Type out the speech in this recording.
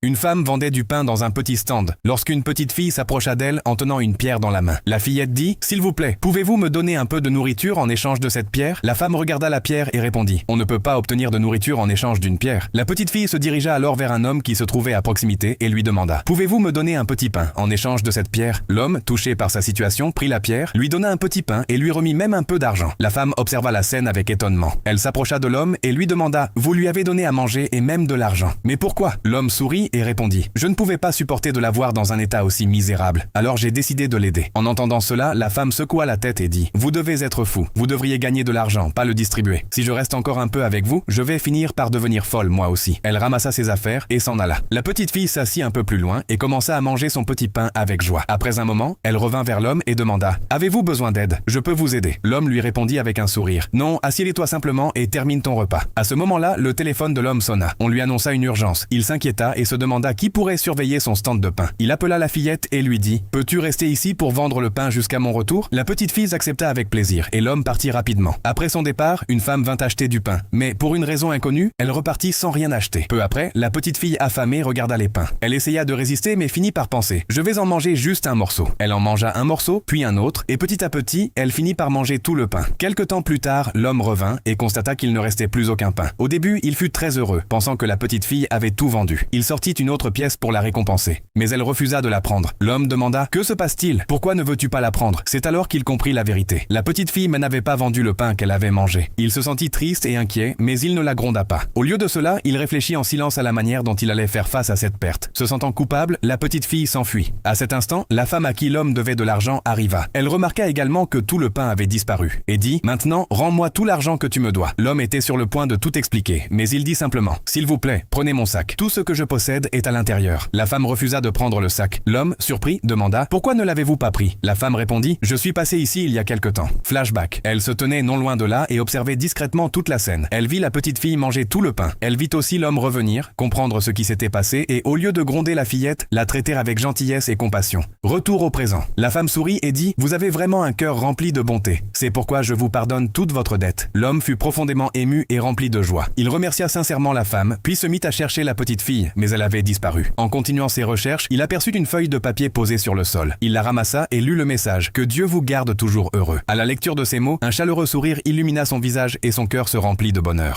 Une femme vendait du pain dans un petit stand, lorsqu'une petite fille s'approcha d'elle en tenant une pierre dans la main. La fillette dit « S'il vous plaît, pouvez-vous me donner un peu de nourriture en échange de cette pierre ?» La femme regarda la pierre et répondit « On ne peut pas obtenir de nourriture en échange d'une pierre. » La petite fille se dirigea alors vers un homme qui se trouvait à proximité et lui demanda « Pouvez-vous me donner un petit pain en échange de cette pierre ?» L'homme, touché par sa situation, prit la pierre, lui donna un petit pain et lui remit même un peu d'argent. La femme observa la scène avec étonnement. Elle s'approcha de l'homme et lui demanda « Vous lui avez donné à manger et même de l'argent. Mais pourquoi ?» L'homme sourit et répondit « Je ne pouvais pas supporter de la voir dans un état aussi misérable. Alors j'ai décidé de l'aider. » En entendant cela, la femme secoua la tête et dit « Vous devez être fou. Vous devriez gagner de l'argent, pas le distribuer. Si je reste encore un peu avec vous, je vais finir par devenir folle moi aussi. » Elle ramassa ses affaires et s'en alla. La petite fille s'assit un peu plus loin et commença à manger son petit pain avec joie. Après un moment, elle revint vers l'homme et demanda « Avez-vous besoin d'aide? Je peux vous aider. » L'homme lui répondit avec un sourire « Non, assieds-toi simplement et termine ton repas. » À ce moment-là, le téléphone de l'homme sonna. On lui annonça une urgence. Il s'inquiéta et se demanda qui pourrait surveiller son stand de pain. Il appela la fillette et lui dit « Peux-tu rester ici pour vendre le pain jusqu'à mon retour ?» La petite fille accepta avec plaisir et l'homme partit rapidement. Après son départ, une femme vint acheter du pain. Mais pour une raison inconnue, elle repartit sans rien acheter. Peu après, la petite fille affamée regarda les pains. Elle essaya de résister mais finit par penser « Je vais en manger juste un morceau. » Elle en mangea un morceau, puis un autre, et petit à petit, elle finit par manger tout le pain. Quelque temps plus tard, l'homme revint et constata qu'il ne restait plus aucun pain. Au début, il fut très heureux, pensant que la petite fille avait tout vendu. Il sortit une autre pièce pour la récompenser. Mais elle refusa de la prendre. L'homme demanda « Que se passe-t-il? Pourquoi ne veux-tu pas la prendre ?» C'est alors qu'il comprit la vérité. La petite fille n'avait pas vendu le pain qu'elle avait mangé. Il se sentit triste et inquiet, mais il ne la gronda pas. Au lieu de cela, il réfléchit en silence à la manière dont il allait faire face à cette perte. Se sentant coupable, la petite fille s'enfuit. À cet instant, la femme à qui l'homme devait de l'argent arriva. Elle remarqua également que tout le pain avait disparu et dit « Maintenant, rends-moi tout l'argent que tu me dois. » L'homme était sur le point de tout expliquer, mais il dit simplement « S'il vous plaît, prenez mon sac. Tout ce que je possède est à l'intérieur. » La femme refusa de prendre le sac. L'homme, surpris, demanda « Pourquoi ne l'avez-vous pas pris ?» La femme répondit « Je suis passée ici il y a quelque temps. » Flashback. Elle se tenait non loin de là et observait discrètement toute la scène. Elle vit la petite fille manger tout le pain. Elle vit aussi l'homme revenir, comprendre ce qui s'était passé et au lieu de gronder la fillette, la traiter avec gentillesse et compassion. Retour au présent. La femme sourit et dit « Vous avez vraiment un cœur rempli de bonté. C'est pourquoi je vous pardonne toute votre dette. » L'homme fut profondément ému et rempli de joie. Il remercia sincèrement la femme, puis se mit à chercher la petite fille, mais elle avait disparu. En continuant ses recherches, il aperçut une feuille de papier posée sur le sol. Il la ramassa et lut le message « Que Dieu vous garde toujours heureux ». À la lecture de ces mots, un chaleureux sourire illumina son visage et son cœur se remplit de bonheur.